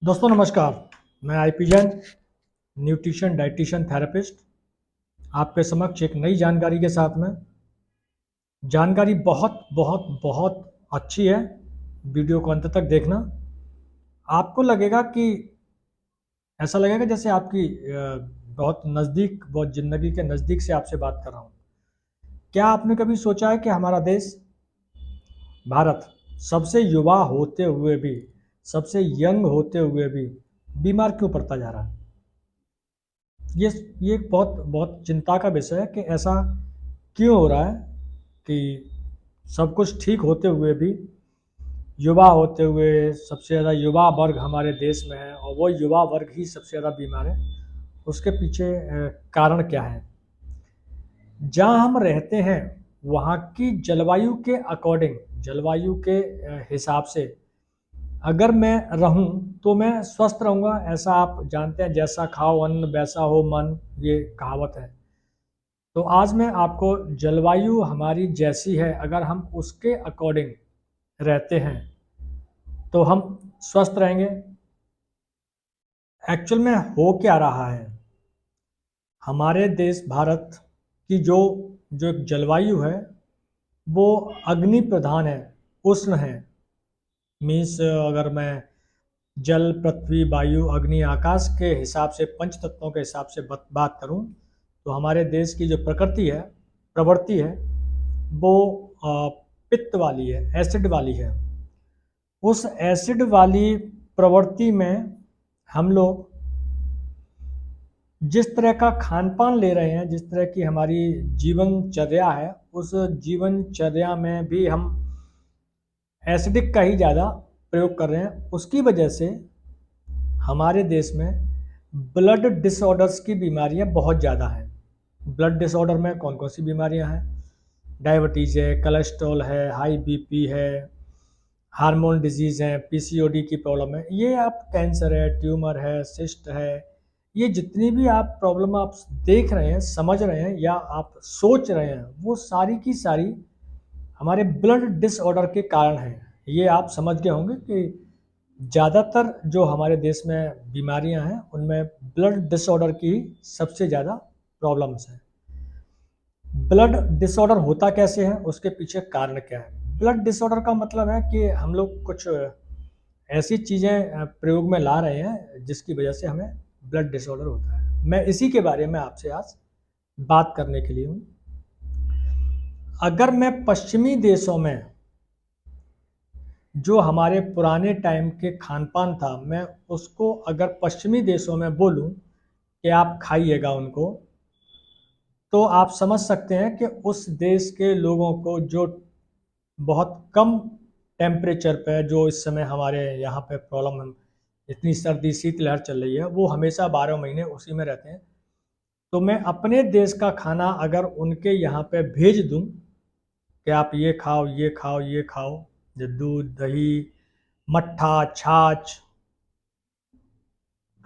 दोस्तों नमस्कार। मैं IP Jain, nutrition dietitian therapist, आपके समक्ष एक नई जानकारी के साथ में। जानकारी बहुत बहुत बहुत अच्छी है। वीडियो को अंत तक देखना। आपको लगेगा कि ऐसा लगेगा जैसे आपकी बहुत नज़दीक, बहुत ज़िंदगी के नज़दीक से आपसे बात कर रहा हूँ। क्या आपने कभी सोचा है कि हमारा देश भारत सबसे युवा होते हुए भी, सबसे यंग होते हुए भी बीमार क्यों पड़ता जा रहा है? ये ये एक बहुत बहुत चिंता का विषय है कि ऐसा क्यों हो रहा है कि सब कुछ ठीक होते हुए भी, युवा होते हुए सबसे ज़्यादा युवा वर्ग हमारे देश में है और वो युवा वर्ग ही सबसे ज़्यादा बीमार है। उसके पीछे कारण क्या है? जहाँ हम रहते हैं वहाँ की जलवायु के अकॉर्डिंग, जलवायु के हिसाब से अगर मैं रहूं तो मैं स्वस्थ रहूंगा। ऐसा आप जानते हैं, जैसा खाओ अन्न वैसा हो मन, ये कहावत है। तो आज मैं आपको, जलवायु हमारी जैसी है अगर हम उसके अकॉर्डिंग रहते हैं तो हम स्वस्थ रहेंगे। एक्चुअल में हो क्या रहा है, हमारे देश भारत की जो जो जलवायु है वो अग्नि प्रधान है, उष्ण है। मीन्स अगर मैं जल पृथ्वी वायु अग्नि आकाश के हिसाब से, पंच तत्वों के हिसाब से बात करूं तो हमारे देश की जो प्रकृति है, प्रवृत्ति है, वो पित्त वाली है, एसिड वाली है। उस एसिड वाली प्रवृत्ति में हम लोग जिस तरह का खान पान ले रहे हैं, जिस तरह की हमारी जीवनचर्या है, उस जीवनचर्या में भी हम एसिडिक का ही ज़्यादा प्रयोग कर रहे हैं। उसकी वजह से हमारे देश में ब्लड डिसऑर्डर्स की बीमारियां बहुत ज़्यादा हैं। ब्लड डिसऑर्डर में कौन कौन सी बीमारियां हैं? डायबिटीज़ है, कोलेस्ट्रॉल है, हाई बीपी है, हार्मोन डिजीज़ है, पीसीओडी की प्रॉब्लम है, ये आप कैंसर है, ट्यूमर है, सिस्ट है, ये जितनी भी आप प्रॉब्लम आप देख रहे हैं, समझ रहे हैं या आप सोच रहे हैं, वो सारी की सारी हमारे ब्लड डिसऑर्डर के कारण हैं। ये आप समझ गए होंगे कि ज़्यादातर जो हमारे देश में बीमारियां हैं उनमें ब्लड डिसऑर्डर की सबसे ज़्यादा प्रॉब्लम्स हैं। ब्लड डिसऑर्डर होता कैसे है, उसके पीछे कारण क्या है? ब्लड डिसऑर्डर का मतलब है कि हम लोग कुछ ऐसी चीज़ें प्रयोग में ला रहे हैं जिसकी वजह से हमें ब्लड डिसऑर्डर होता है। मैं इसी के बारे में आपसे आज बात करने के लिए हूँ। अगर मैं पश्चिमी देशों में जो हमारे पुराने टाइम के खान पान था, मैं उसको अगर पश्चिमी देशों में बोलूं कि आप खाइएगा उनको, तो आप समझ सकते हैं कि उस देश के लोगों को जो बहुत कम टेम्परेचर पे, जो इस समय हमारे यहाँ पे प्रॉब्लम है, इतनी सर्दी शीतलहर चल रही है, वो हमेशा 12 महीने उसी में रहते हैं। तो मैं अपने देश का खाना अगर उनके यहाँ पे भेज दूं कि आप ये खाओ ये खाओ ये खाओ, जो दूध दही मट्ठा छाछ,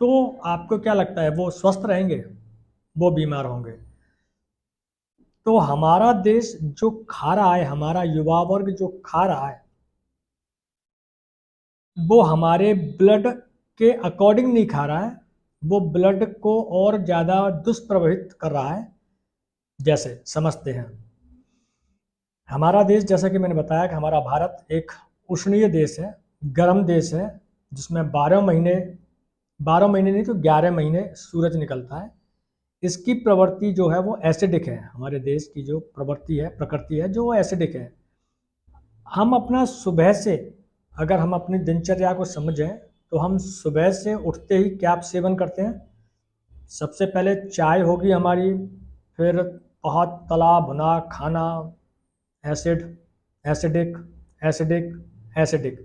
तो आपको क्या लगता है वो स्वस्थ रहेंगे? वो बीमार होंगे? तो हमारा देश जो खा रहा है, हमारा युवा वर्ग जो खा रहा है, वो हमारे ब्लड के अकॉर्डिंग नहीं खा रहा है, वो ब्लड को और ज़्यादा दुष्प्रभावित कर रहा है। जैसे समझते हैं, हमारा देश, जैसा कि मैंने बताया कि हमारा भारत एक उष्णीय देश है, गर्म देश है, जिसमें 12 महीने, 12 महीने नहीं तो 11 महीने सूरज निकलता है। इसकी प्रवृत्ति जो है वो एसिडिक है। हमारे देश की जो प्रवृत्ति है, प्रकृति है, जो वो एसिडिक है। हम अपना सुबह से, अगर हम अपनी दिनचर्या को समझें तो हम सुबह से उठते ही क्या सेवन करते हैं? सबसे पहले चाय होगी हमारी, फिर बहुत तला भुना खाना, acid, acidic, acidic, acidic.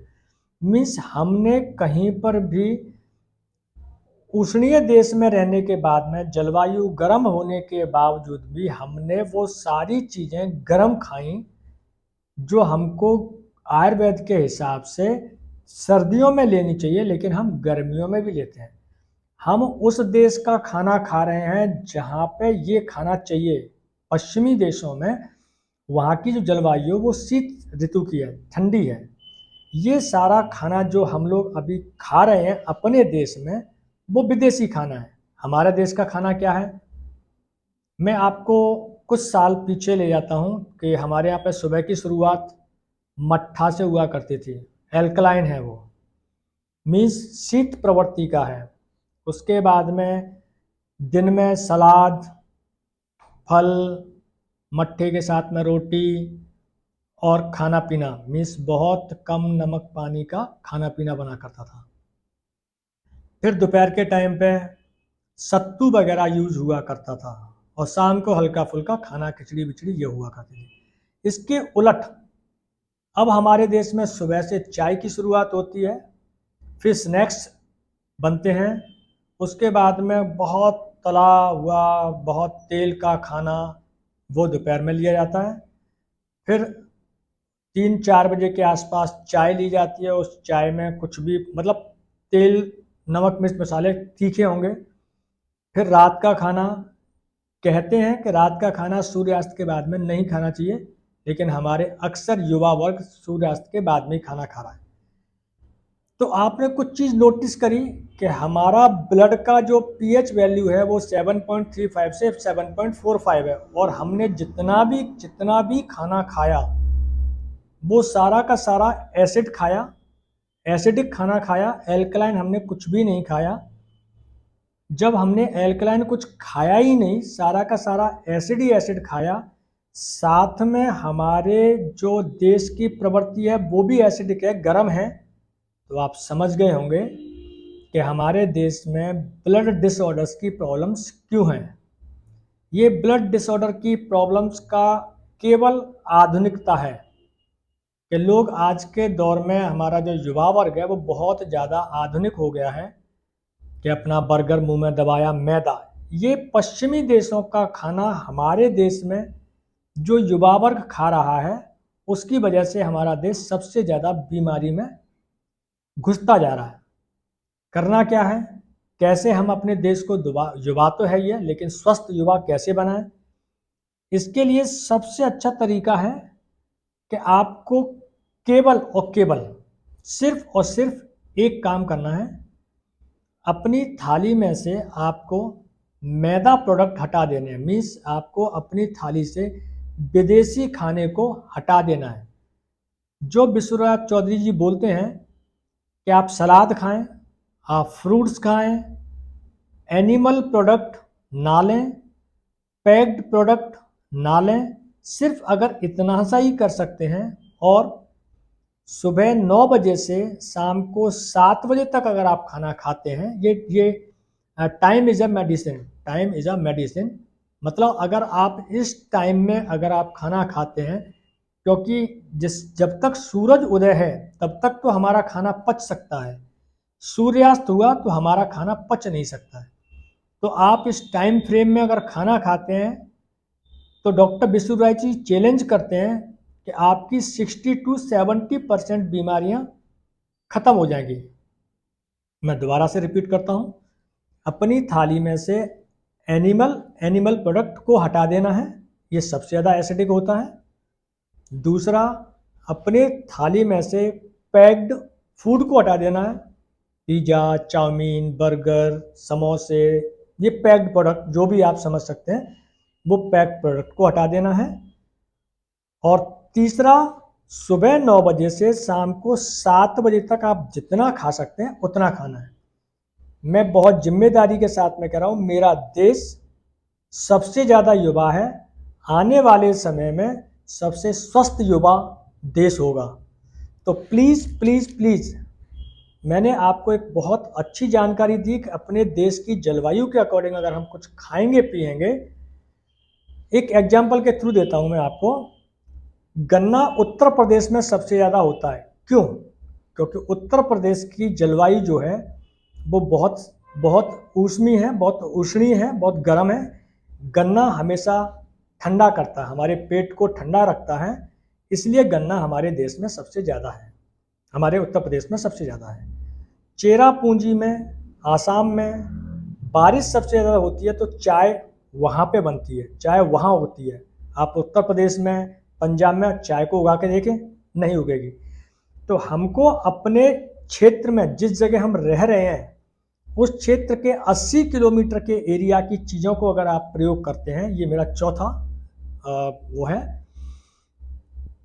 Means हमने कहीं पर भी उष्णीय देश में रहने के बाद में, जलवायु गर्म होने के बावजूद भी हमने वो सारी चीज़ें गर्म खाई जो हमको आयुर्वेद के हिसाब से सर्दियों में लेनी चाहिए, लेकिन हम गर्मियों में भी लेते हैं। हम उस देश का खाना खा रहे हैं जहाँ पे ये खाना चाहिए। पश्चिमी देशों में वहाँ की जो जलवायु वो शीत ऋतु की है, ठंडी है। ये सारा खाना जो हम लोग अभी खा रहे हैं अपने देश में, वो विदेशी खाना है। हमारे देश का खाना क्या है? मैं आपको कुछ साल पीछे ले जाता हूँ कि हमारे यहाँ पे सुबह की शुरुआत मट्ठा से हुआ करती थी। एल्कलाइन है वो, मीन्स शीत प्रवृत्ति का है। उसके बाद में दिन में सलाद, फल, मट्ठे के साथ में रोटी और खाना पीना, मीन्स बहुत कम नमक पानी का खाना पीना बना करता था। फिर दोपहर के टाइम पे सत्तू वगैरह यूज हुआ करता था और शाम को हल्का फुल्का खाना, खिचड़ी बिचड़ी ये हुआ करती थी। इसके उलट अब हमारे देश में सुबह से चाय की शुरुआत होती है, फिर स्नैक्स बनते हैं, उसके बाद में बहुत तला हुआ, बहुत तेल का खाना वो दोपहर में लिया जाता है। फिर 3-4 बजे के आसपास चाय ली जाती है। उस चाय में कुछ भी मतलब तेल, नमक, मिर्च, मसाले तीखे होंगे। फिर रात का खाना, कहते हैं कि रात का खाना सूर्यास्त के बाद में नहीं खाना चाहिए, लेकिन हमारे अक्सर युवा वर्ग सूर्यास्त के बाद में ही खाना खा रहा है। तो आपने कुछ चीज़ नोटिस करी कि हमारा ब्लड का जो पीएच वैल्यू है वो 7.35 से 7.45 है, और हमने जितना भी खाना खाया वो सारा का सारा एसिड खाया, एसिडिक खाना खाया। एल्कलाइन हमने कुछ भी नहीं खाया। जब हमने एल्कलाइन कुछ खाया ही नहीं, सारा का सारा एसिड ही एसिड खाया, साथ में हमारे जो देश की प्रवृत्ति है वो भी एसिडिक है, गर्म है, तो आप समझ गए होंगे कि हमारे देश में ब्लड डिसऑर्डर्स की प्रॉब्लम्स क्यों हैं। ये ब्लड डिसऑर्डर की प्रॉब्लम्स का केवल आधुनिकता है कि लोग आज के दौर में, हमारा जो युवा वर्ग है वो बहुत ज़्यादा आधुनिक हो गया है कि अपना बर्गर मुंह में दबाया, मैदा। ये पश्चिमी देशों का खाना हमारे देश में जो युवा वर्ग खा रहा है, उसकी वजह से हमारा देश सबसे ज़्यादा बीमारी में घुसता जा रहा है। करना क्या है? कैसे हम अपने देश को युवा तो है ये, लेकिन स्वस्थ युवा कैसे बनाएं? इसके लिए सबसे अच्छा तरीका है कि आपको केवल और केवल, सिर्फ और सिर्फ एक काम करना है। अपनी थाली में से आपको मैदा प्रोडक्ट हटा देने हैं, मीन्स आपको अपनी थाली से विदेशी खाने को हटा देना है। जो विश्वराज चौधरी जी बोलते हैं कि आप सलाद खाएं, आप फ्रूट्स खाएं, एनिमल प्रोडक्ट ना लें, पैक्ड प्रोडक्ट ना लें, सिर्फ अगर इतना सा ही कर सकते हैं, और सुबह 9 बजे से शाम को 7 बजे तक अगर आप खाना खाते हैं, ये time is a medicine, time is a medicine. मतलब अगर आप इस टाइम में अगर आप खाना खाते हैं, क्योंकि जब तक सूरज उदय है तब तक तो हमारा खाना पच सकता है, सूर्यास्त हुआ तो हमारा खाना पच नहीं सकता है। तो आप इस टाइम फ्रेम में अगर खाना खाते हैं तो डॉक्टर विश्वराज जी चैलेंज करते हैं कि आपकी 60-70% बीमारियां खत्म हो जाएंगी। मैं दोबारा से रिपीट करता हूं, अपनी थाली में से एनिमल प्रोडक्ट को हटा देना है, ये सबसे ज़्यादा एसिडिक होता है। दूसरा, अपने थाली में से पैक्ड फूड को हटा देना है, पिज़्ज़ा, चाउमीन, बर्गर, समोसे, ये पैक्ड प्रोडक्ट जो भी आप समझ सकते हैं, वो पैक्ड प्रोडक्ट को हटा देना है। और तीसरा, सुबह 9 बजे से शाम को 7 बजे तक आप जितना खा सकते हैं उतना खाना है। मैं बहुत जिम्मेदारी के साथ में कह रहा हूँ, मेरा देश सबसे ज़्यादा युवा है, आने वाले समय में सबसे स्वस्थ युवा देश होगा। तो प्लीज़ प्लीज़ प्लीज़, मैंने आपको एक बहुत अच्छी जानकारी दी कि अपने देश की जलवायु के अकॉर्डिंग अगर हम कुछ खाएंगे पिएंगे। एक एग्जाम्पल के थ्रू देता हूं मैं आपको। गन्ना उत्तर प्रदेश में सबसे ज़्यादा होता है। क्यों? क्योंकि उत्तर प्रदेश की जलवायु जो है वो बहुत बहुत ऊष्मी है, बहुत उष्णी है, बहुत गर्म है। गन्ना हमेशा ठंडा करता है, हमारे पेट को ठंडा रखता है, इसलिए गन्ना हमारे देश में सबसे ज़्यादा है, हमारे उत्तर प्रदेश में सबसे ज़्यादा है। चेरापूंजी में, आसाम में बारिश सबसे ज़्यादा होती है, तो चाय वहाँ पे बनती है, चाय वहाँ उगती है। आप उत्तर प्रदेश में, पंजाब में चाय को उगा के देखें, नहीं उगेगी। तो हमको अपने क्षेत्र में जिस जगह हम रह रहे हैं उस क्षेत्र के 80 किलोमीटर के एरिया की चीज़ों को अगर आप प्रयोग करते हैं, ये मेरा चौथा वो है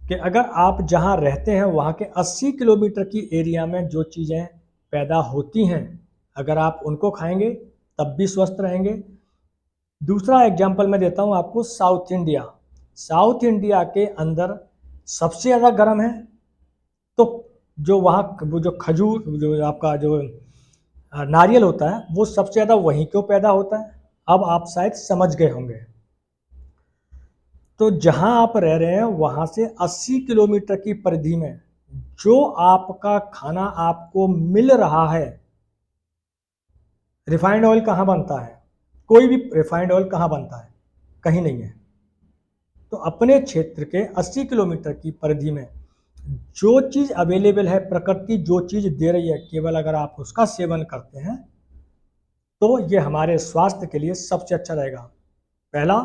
कि अगर आप जहां रहते हैं वहां के 80 किलोमीटर की एरिया में जो चीज़ें पैदा होती हैं, अगर आप उनको खाएंगे तब भी स्वस्थ रहेंगे। दूसरा एग्जाम्पल मैं देता हूं आपको, साउथ इंडिया। साउथ इंडिया के अंदर सबसे ज़्यादा गर्म है, तो जो वहाँ वो जो खजूर, जो आपका जो नारियल होता है, वो सबसे ज़्यादा वहीं क्यों पैदा होता है, अब आप शायद समझ गए होंगे। तो जहां आप रह रहे हैं वहां से 80 किलोमीटर की परिधि में जो आपका खाना आपको मिल रहा है, रिफाइंड ऑयल कहाँ बनता है, कोई भी रिफाइंड ऑयल कहाँ बनता है, कहीं नहीं है। तो अपने क्षेत्र के 80 किलोमीटर की परिधि में जो चीज़ अवेलेबल है, प्रकृति जो चीज़ दे रही है, केवल अगर आप उसका सेवन करते हैं तो ये हमारे स्वास्थ्य के लिए सबसे अच्छा रहेगा। पहला,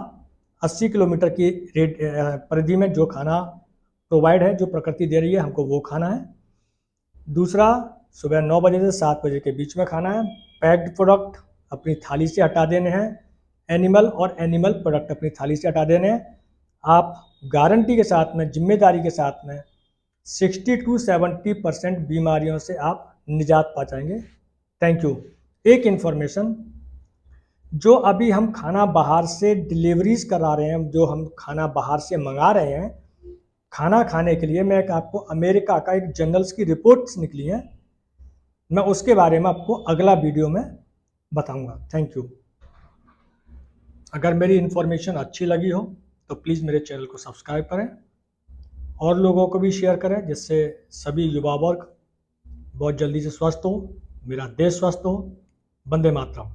80 किलोमीटर की परिधि में जो खाना प्रोवाइड है, जो प्रकृति दे रही है, हमको वो खाना है। दूसरा, सुबह 9 बजे से 7 बजे के बीच में खाना है। पैक्ड प्रोडक्ट अपनी थाली से हटा देने हैं, एनिमल प्रोडक्ट अपनी थाली से हटा देने हैं। आप गारंटी के साथ में, जिम्मेदारी के साथ में 60 to 70% बीमारियों से आप निजात पा जाएंगे। Thank you. एक इन्फॉर्मेशन, जो अभी हम खाना बाहर से डिलीवरीज करा रहे हैं, जो हम खाना बाहर से मंगा रहे हैं खाना खाने के लिए, मैं आपको अमेरिका का एक जर्नल्स की रिपोर्ट्स निकली हैं, मैं उसके बारे में आपको अगला वीडियो में बताऊंगा। Thank you. अगर मेरी इन्फॉर्मेशन अच्छी लगी हो तो प्लीज़ मेरे चैनल को सब्सक्राइब करें और लोगों को भी शेयर करें, जिससे सभी युवा वर्ग बहुत जल्दी से स्वस्थ हो, मेरा देश स्वस्थ हो। वंदे मातरम।